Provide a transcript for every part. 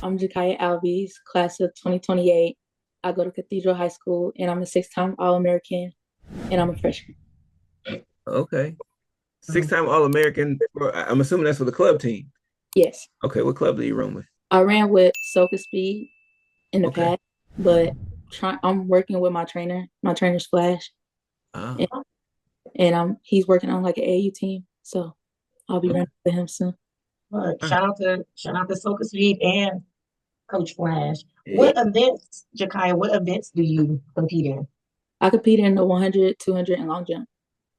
I'm Jakiya Alvies, class of 2028. I go to Cathedral High School, and I'm a six-time All-American, and I'm a freshman. Okay. Six-time All-American. I'm assuming that's for the club team. Yes, Okay, what club do you run with? I ran with Soca Speed in the Okay. past, but I'm working with my trainer. My trainer's Flash, Ah, and, he's working on like an AU team, so I'll be okay. running with him soon. Look, All right. shout out to Soca Speed and Coach Flash. Yeah. What events, Jakiya, what events do you compete in? I compete in the 100, 200, and long jump,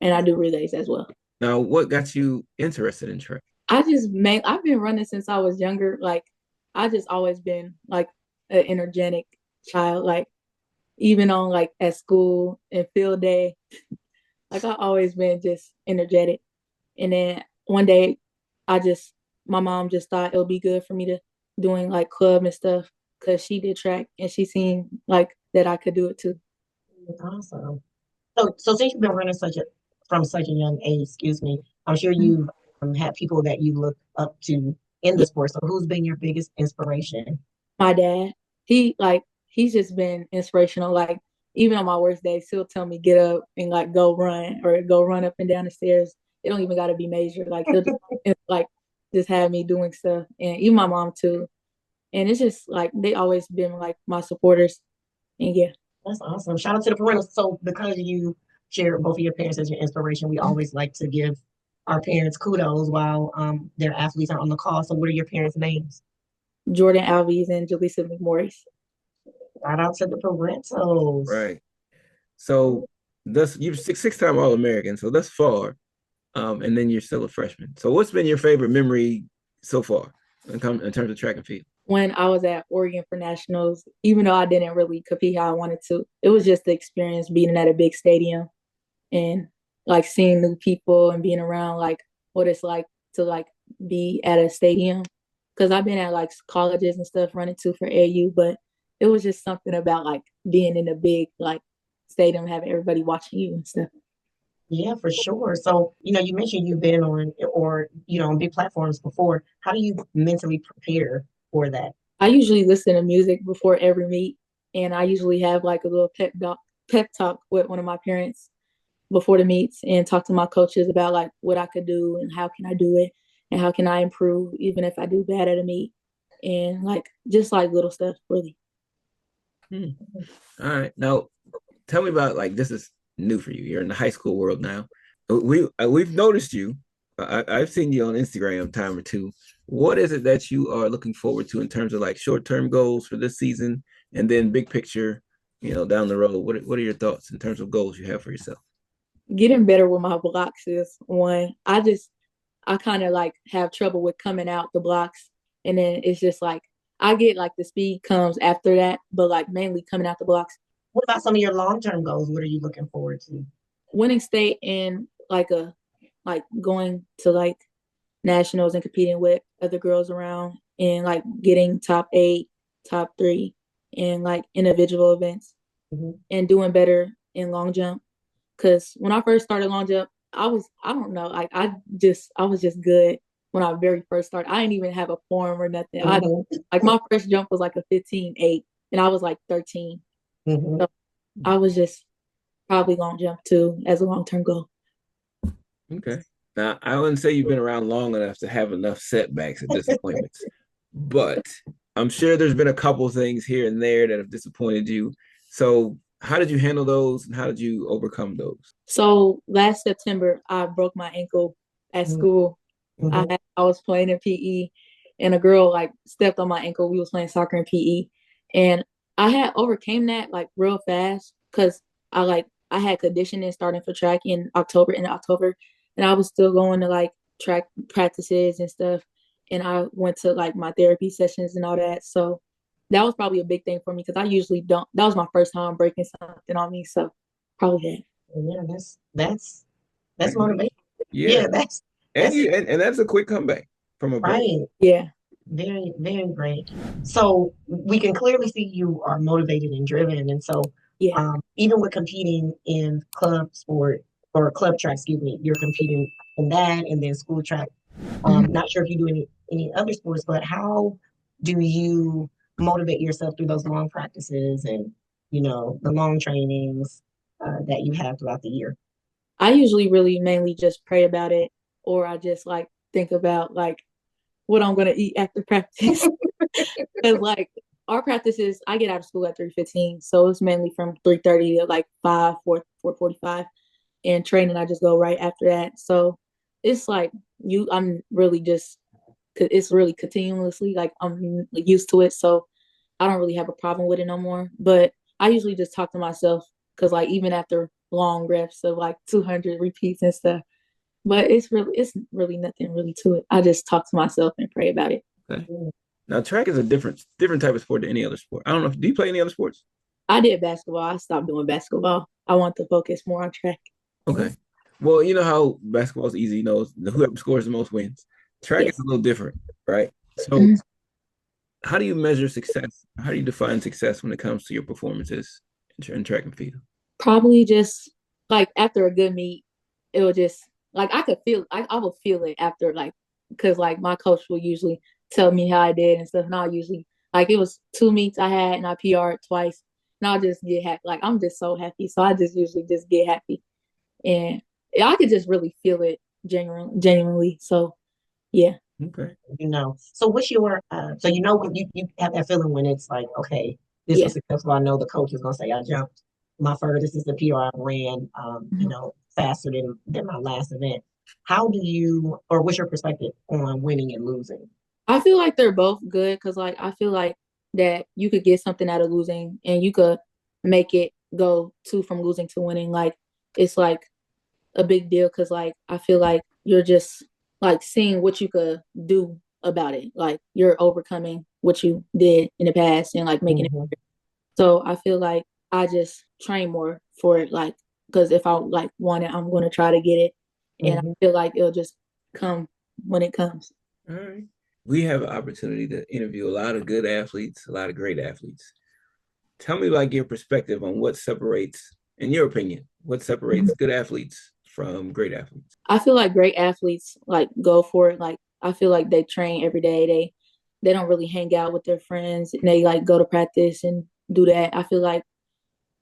and I do relays as well. Now, what got you interested in track? I've been running since I was younger. Like I just always been like an energetic child. Like even on like at school and field day, like I always been just energetic. And then one day I just my mom just thought it would be good for me to doing like club and stuff because she did track and she seen like that I could do it too. Awesome. So since you've been running from such a young age, excuse me, I'm sure Mhm. you've had people that you look up to in the Yeah, sport. So who's been your biggest inspiration? my dad, he's just been inspirational. Like even on my worst days, he'll tell me get up and like go run or go run up and down the stairs. It don't even got to be major. Like he'll just like just have me doing stuff, and even my mom too. And it's just like they always been like my supporters. And yeah. That's awesome. Shout out to the parentals. So because you share both of your parents as your inspiration, we always like to give our parents kudos while their athletes are on the call. So what are your parents' names? Jordan Alvies and Jaleesa McMorris. Shout out to the parentals. Right. So thus you're six-time All-American. So thus far, and then you're still a freshman. So what's been your favorite memory so far in terms of track and field? When I was at Oregon for nationals, even though I didn't really compete how I wanted to, it was just the experience being at a big stadium and like seeing new people and being around like what it's like to like be at a stadium. Because I've been at like colleges and stuff running too for AU, but it was just something about like being in a big like stadium, having everybody watching you and stuff. Yeah, for sure. So, you mentioned you've been on or, on big platforms before. How do you mentally prepare for that? I usually listen to music before every meet, and I usually have like a little pep talk with one of my parents before the meets and talk to my coaches about like what I could do and how can I do it and how can I improve even if I do bad at a meet and like just like little stuff really. Hmm. All right. Now, tell me about like this is new for you. You're in the high school world now. We've noticed you. I've seen you on Instagram time or two. What is it that you are looking forward to in terms of like short-term goals for this season, and then big picture, down the road? What are your thoughts in terms of goals you have for yourself? Getting better with my blocks is one. I kind of like have trouble with coming out the blocks and then it's just like I get like the speed comes after that, but like mainly coming out the blocks. What about some of your long-term goals? What are you looking forward to? Winning state and like going to like nationals and competing with other girls around and like getting top eight, top three, and like individual events Mhm. and doing better in long jump. Cause when I first started long jump, I don't know, like I was just good when I very first started. I didn't even have a form or nothing. I Mhm. like my first jump was like a 15.8 and I was like 13. Mhm. So I was just probably long jump too as a long term goal. Okay. Now, I wouldn't say you've been around long enough to have enough setbacks and disappointments, but I'm sure there's been a couple things here and there that have disappointed you. So, how did you handle those and how did you overcome those? So last September, I broke my ankle at school. Mhm. I was playing in PE, and a girl like stepped on my ankle. We was playing soccer in PE, and I had overcame that like real fast because I had conditioning starting for track in October, and I was still going to like track practices and stuff, and I went to like my therapy sessions and all that. So that was probably a big thing for me because I usually don't. That was my first time breaking something on me, so probably Yeah, that's Okay. motivation. Yeah. Yeah, that's And that's you and that's a quick comeback from a break. right. that. Yeah. Very, very great. So we can clearly see you are motivated and driven. And so Yeah. even with competing in club sport or club track, excuse me, you're competing in that and then school track. Mhm. Not sure if you do any other sports, but how do you motivate yourself through those long practices and, the long trainings that you have throughout the year? I usually really mainly just pray about it, or I just like think about like what I'm gonna eat after practice. Because like our practices, I get out of school at 3:15, so it's mainly from 3:30 to like 4:45, and training I just go right after that. So it's like I'm really just it's really continuously like I'm used to it, so I don't really have a problem with it no more. But I usually just talk to myself because like even after long reps of like 200 repeats and stuff, but it's really nothing really to it. I just talk to myself and pray about it. Okay. Now, track is a different type of sport than any other sport. I don't know. Do you play any other sports? I did basketball. I stopped doing basketball. I want to focus more on track. Okay. Well, you know how basketball is easy. Whoever scores the most wins. Track is Yes. a little different, right? So, Mhm. how do you measure success? How do you define success when it comes to your performances in track and field? Probably just like after a good meet, it would just like I would feel it after like because like my coach will usually tell me how I did and stuff, and I'll usually like it was 2 meets I had and I PR'd twice, and I'll just get happy. Like I'm just so happy, so I just usually just get happy, and I could just really feel it genuinely. So yeah. Okay. So what's your so when you have that feeling when it's like, okay, this Yeah. was successful. I know the coach is gonna say I jumped my furthest is the PR I ran, Mhm. faster than my last event. How do you, or what's your perspective on winning and losing? I feel like they're both good because like I feel like that you could get something out of losing and you could make it go from losing to winning. Like it's like a big deal because like I feel like you're just like seeing what you could do about it. Like you're overcoming what you did in the past and like making it. Hmm. So I feel like I just train more for it. Like because if I like want it, I'm gonna try to get it, and I Hmm. feel like it'll just come when it comes. All right. We have an opportunity to interview a lot of good athletes, a lot of great athletes. Tell me like your perspective on what separates, in your opinion, what separates good athletes from great athletes. I feel like great athletes like go for it. Like I feel like they train every day. They don't really hang out with their friends. And they like go to practice and do that. I feel like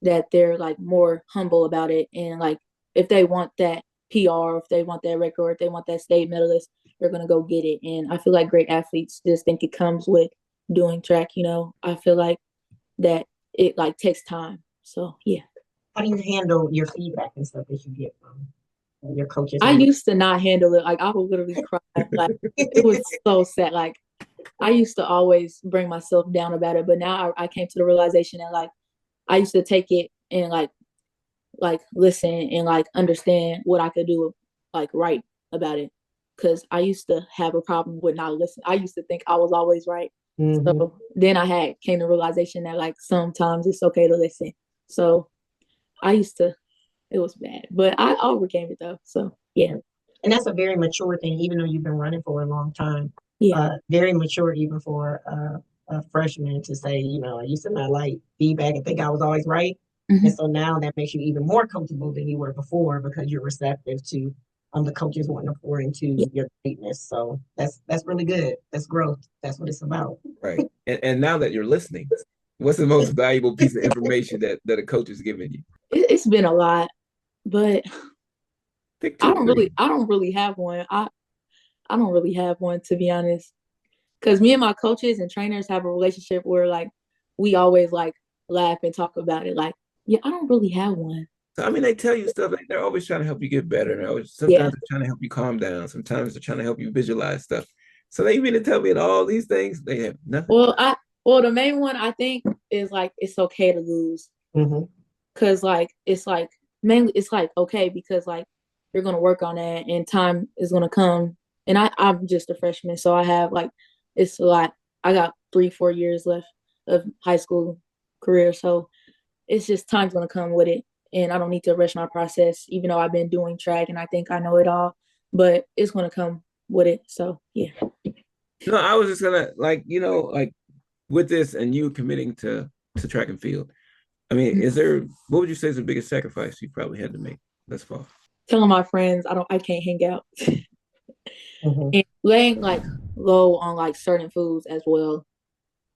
that they're like more humble about it. And like if they want that PR, if they want that record, if they want that state medalist, they're gonna go get it. And I feel like great athletes just think it comes with doing track. I feel like that it like takes time. So yeah. How do you handle your feedback and stuff that you get from your coaches I or your used to not handle it. Like I would literally cry. Like it was so sad. Like I used to always bring myself down about it, but now I came to the realization that like I used to take it and like listen and like understand what I could do like right about it. Cause I used to have a problem with not listening. I used to think I was always right. hmm So then I had came to realization that like sometimes it's okay to listen. So I used to it was bad. But I overcame it though. So yeah. and that's a very mature thing, even though you've been running for a long time. Yeah. Very mature, even for a freshman to say, I used to not like feedback and think I was always right. And Mhm. so now that makes you even more comfortable than you were before because you're receptive to the coaches wanting to pour into Yeah. your greatness. So that's really good. That's growth. That's what it's about. Right. And now that you're listening, what's the most valuable piece of information that a coach is giving you? It's been a lot, but Pick I two or don't three. really I don't really have one. I don't really have one to be honest. Because me and my coaches and trainers have a relationship where like we always like laugh and talk about it. Like, yeah, I don't really have one. So, I mean, they tell you stuff. They're always trying to help you get better. Yeah. Sometimes they're trying to help you calm down. Sometimes they're trying to help you visualize stuff. So they mean to tell me that all these things, they have nothing. Well, the main one I think is like it's okay to lose. Hmm. Cause like it's like mainly it's like okay because like you're gonna work on that and time is gonna come. And I'm just a freshman, so I have like it's a lot. I got 3-4 years left of high school career, so it's just time's gonna come with it, and I don't need to rush my process. Even though I've been doing track and I think I know it all, but it's gonna come with it. So yeah. No, I was just gonna like with this and you committing to track and field. I mean, what would you say is the biggest sacrifice you probably had to make thus far? Telling my friends I can't hang out Hmm. and laying like low on like certain foods as well.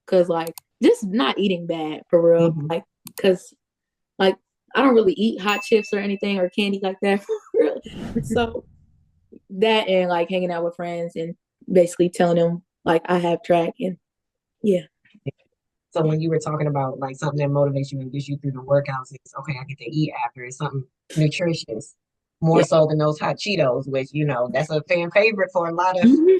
because like just not eating bad for real, Mhm. like because like I don't really eat hot chips or anything or candy like that for real. So that and like hanging out with friends and basically telling them like I have track and yeah. So when you were talking about like something that motivates you and gets you through the workouts, it's okay, I get to eat after. It's something nutritious, more Yeah. so than those hot Cheetos, which that's a fan favorite for a lot of Mhm.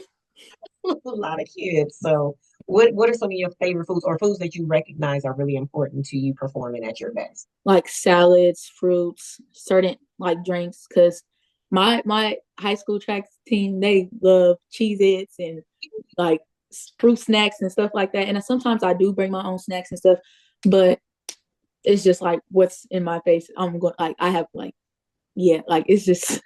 a lot of kids. So what are some of your favorite foods or foods that you recognize are really important to you performing at your best? Like salads, fruits, certain like drinks. Cause my high school track team they love Cheez-Its and like fruit snacks and stuff like that. And sometimes I do bring my own snacks and stuff, but it's just like what's in my face. I'm going like I have like yeah, like it's just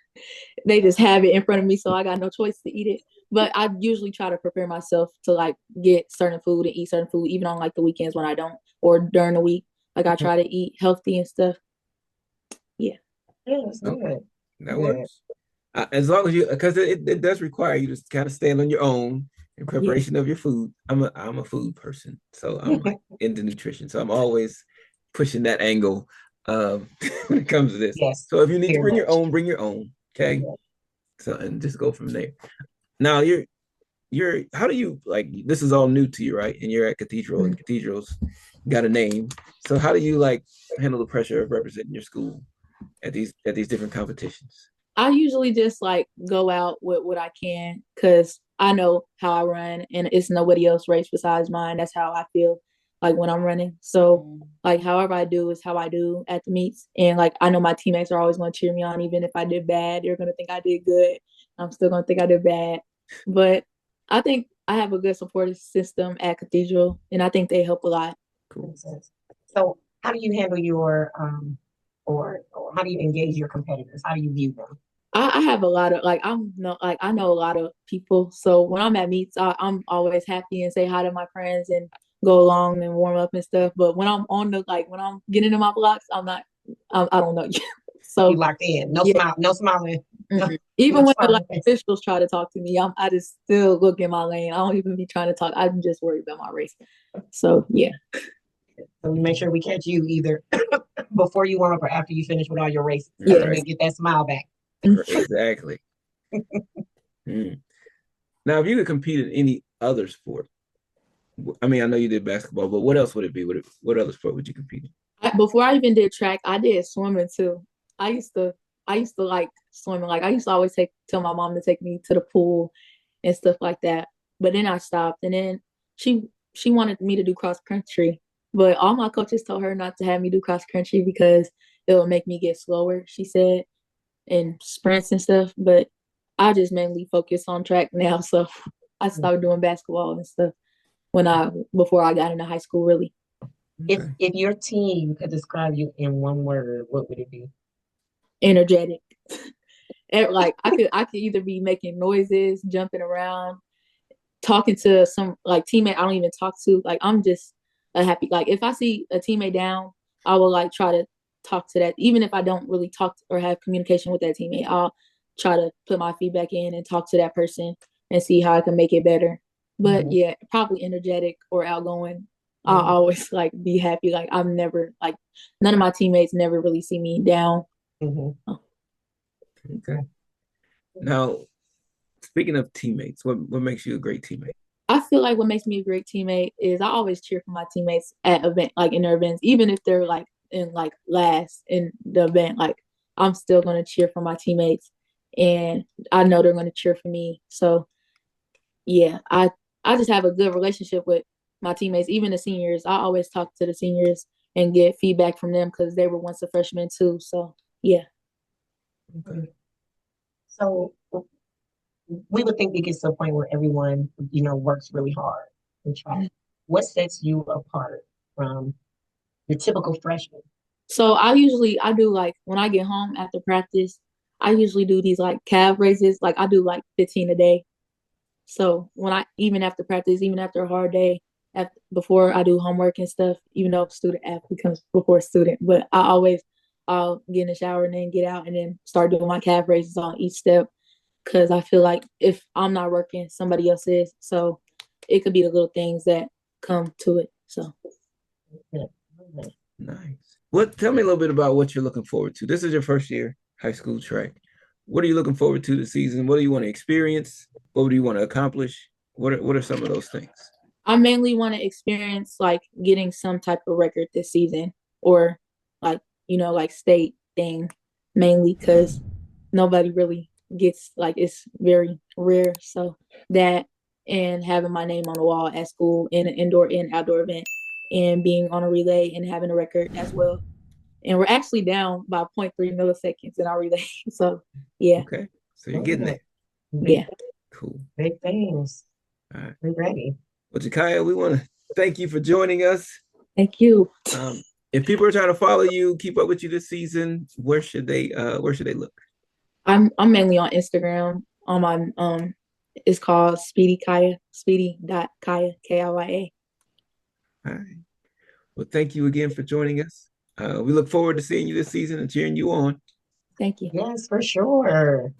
they just have it in front of me, so I got no choice to eat it. But I usually try to prepare myself to like get certain food and eat certain food, even on like the weekends when I don't, or during the week. Like I try to eat healthy and stuff. Yeah. Yeah, that's Okay, good. that Good. works. As long as you, because it does require you to kind of stand on your own in Yeah. preparation of your food. I'm a food person, so I'm like into nutrition. So I'm always pushing that angle when it comes to this. Yes, So if you need to very bring your much. own, bring your own. Okay. Yeah. So and just go from there. Now you're how do you like this is all new to you, right? And you're at Cathedral and Cathedral's got a name. So how do you like handle the pressure of representing your school at these different competitions? I usually just like go out with what I can because I know how I run and it's nobody else race besides mine. That's how I feel like when I'm running. So like however I do is how I do at the meets. And like I know my teammates are always going to cheer me on, even if I did bad, they're going to think I did good. I'm still going to think I did bad. But I think I have a good support system at Cathedral and I think they help a lot. Cool. Makes sense. So how do you handle your or how do you engage your competitors? How do you view them? I have a lot of like I know a lot of people. So when I'm at meets, I'm always happy and say hi to my friends and go along and warm up and stuff. But when I'm on the like when I'm getting in my blocks, I'm not. I don't know. You So locked in. No yeah. smile, no smiling, no, Even no when the like smiling face. officials try to talk to me, I just still look in my lane. I don't even be trying to talk. I'm just worried about my race. So yeah. So we make sure we catch you either before you warm up or after you finish with all your races. All Yeah. And right. then get that smile back. Exactly. Hmm. Now, if you could compete in any other sport, I mean, I know you did basketball, but what else would it be? What other sport would you compete in? Before I even did track, I did swimming too. I used to I used to like swimming. Like I used to always tell my mom to take me to the pool and stuff like that. But then I stopped and then she she wanted me to do cross country. But all my coaches told her not to have me do cross country because it will make me get slower, she said, in sprints and stuff. But I just mainly focus on track now. So I started doing basketball and stuff when I before I got into high school really. Okay. If your team could describe you in one word, what would it be? Energetic. And like I could either be making noises, jumping around, talking to some like teammate I don't even talk to. Like I'm just a happy. Like if I see a teammate down, I will like try to talk to that. Even if I don't really talk or have communication with that teammate, I'll try to put my feedback in and talk to that person and see how I can make it better. But Mhm. yeah, probably energetic or outgoing. I'll Mhm. always like be happy. Like I'm never like none of my teammates never really see me down. Mhm. Okay. Now, speaking of teammates, what makes you a great teammate? I feel like what makes me a great teammate is I always cheer for my teammates at event like in their events, even if they're like in like last in the event. Like I'm still gonna cheer for my teammates, and I know they're gonna cheer for me. So yeah, I just have a good relationship with my teammates, even the seniors. I always talk to the seniors and get feedback from them because they were once a freshman too. So yeah. Okay. So we would think it gets to a point where everyone, works really hard and try. What sets you apart from your typical freshman? So I do like when I get home after practice, I usually do these like calf raises. Like I do like 15 a day. So when I even after practice, even after a hard day, before I do homework and stuff, even though student athlete comes before student, but I'll get in the shower and then get out and then start doing my calf raises on each step because I feel like if I'm not working, somebody else is. So it could be the little things that come to it. So Nice. Tell me a little bit about what you're looking forward to. This is your first year high school track. What are you looking forward to this season? What do you want to experience? What do you want to accomplish? What are some of those things? I mainly want to experience like getting some type of record this season, or like, like state thing, mainly because nobody really gets, like, it's very rare. So that, and having my name on the wall at school in an indoor and outdoor event, and being on a relay and having a record as well. And we're actually down by zero point 0.3 milliseconds in our relay. So yeah. Okay. So you're getting there. Yeah. Cool. Big things. All right. We're ready. Well, Jakiya, we want to thank you for joining us. Thank you. If people are trying to follow you, keep up with you this season, where should they look? I'm mainly on Instagram. On my it's called Speedy Kaya, Speedy.Kaya, Kiya. All right. Well, thank you again for joining us. We look forward to seeing you this season and cheering you on. Thank you. Yes, for sure.